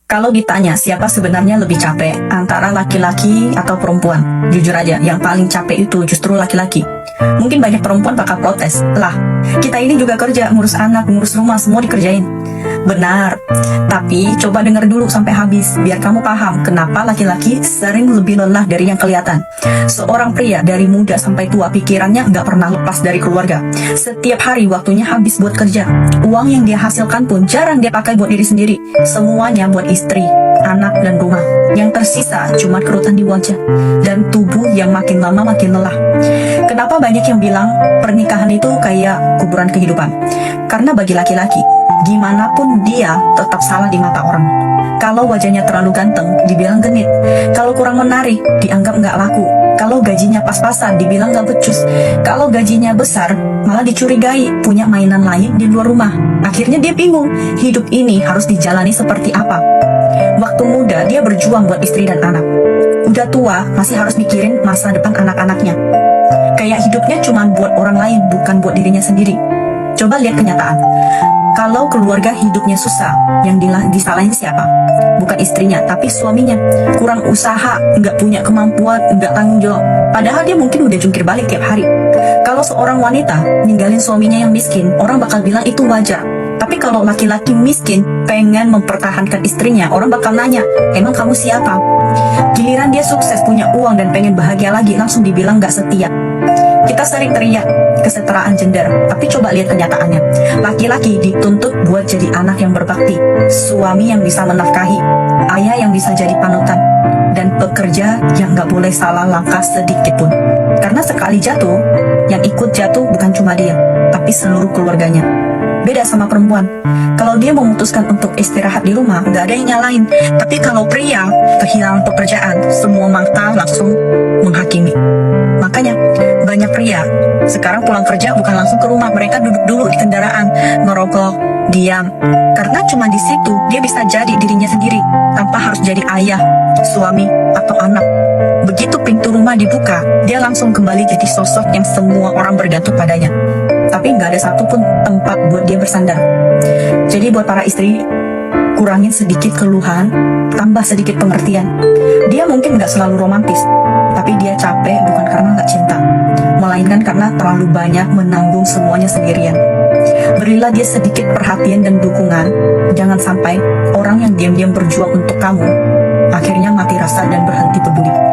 Kalau ditanya siapa sebenarnya lebih capek antara laki-laki atau perempuan, jujur aja yang paling capek itu justru laki-laki. Mungkin banyak perempuan bakal protes, lah kita ini juga kerja, ngurus anak, ngurus rumah, semua dikerjain. Benar, tapi coba dengar dulu sampai habis biar kamu paham kenapa laki-laki sering lebih lelah dari yang kelihatan. Seorang pria dari muda sampai tua pikirannya nggak pernah lepas dari keluarga. Setiap hari waktunya habis buat kerja. Uang yang dia hasilkan pun jarang dia pakai buat diri sendiri. Semuanya buat istri, anak, dan rumah. Yang tersisa cuma kerutan di wajah dan tubuh yang makin lama makin lelah. Kenapa banyak yang bilang pernikahan itu kayak kuburan kehidupan? Karena bagi laki-laki, gimana pun dia tetap salah di mata orang. Kalau wajahnya terlalu ganteng, dibilang genit. Kalau kurang menarik, dianggap nggak laku. Kalau gajinya pas-pasan, dibilang nggak becus. Kalau gajinya besar, malah dicurigai punya mainan lain di luar rumah. Akhirnya dia bingung, hidup ini harus dijalani seperti apa. Waktu muda, dia berjuang buat istri dan anak. Udah tua, masih harus mikirin masa depan anak-anaknya. Kayak hidupnya cuma buat orang lain, bukan buat dirinya sendiri. Coba lihat kenyataan. Kalau keluarga hidupnya susah, yang disalahin siapa? Bukan istrinya, tapi suaminya. Kurang usaha, nggak punya kemampuan, nggak tanggung jawab. Padahal dia mungkin udah jungkir balik tiap hari. Kalau seorang wanita ninggalin suaminya yang miskin, orang bakal bilang itu wajar. Tapi kalau laki-laki miskin pengen mempertahankan istrinya, orang bakal nanya, emang kamu siapa? Giliran dia sukses, punya uang, dan pengen bahagia lagi, langsung dibilang nggak setia. Kita sering teriak kesetaraan gender, tapi coba lihat kenyataannya. Laki-laki dituntut buat jadi anak yang berbakti, suami yang bisa menafkahi, ayah yang bisa jadi panutan, dan pekerja yang gak boleh salah langkah sedikit pun. Karena sekali jatuh, yang ikut jatuh bukan cuma dia, tapi seluruh keluarganya. Beda sama perempuan. Kalau dia memutuskan untuk istirahat di rumah, gak ada yang nyalain. Tapi kalau pria kehilangan pekerjaan, semua mata langsung menghakimi. Makanya banyak pria sekarang pulang kerja bukan langsung ke rumah, mereka duduk dulu di kendaraan, ngerokok, diam. Karena cuma di situ dia bisa jadi dirinya sendiri tanpa harus jadi ayah, suami, atau anak. Begitu pintu rumah dibuka, dia langsung kembali jadi sosok yang semua orang bergantung padanya. Tapi nggak ada satupun tempat buat dia bersandar. Jadi buat para istri, kurangin sedikit keluhan, tambah sedikit pengertian. Dia mungkin nggak selalu romantis, tapi dia capek bukan karena nggak cinta, melainkan karena terlalu banyak menanggung semuanya sendirian. Berilah dia sedikit perhatian dan dukungan. Jangan sampai orang yang diam-diam berjuang untuk kamu akhirnya mati rasa dan berhenti peduli.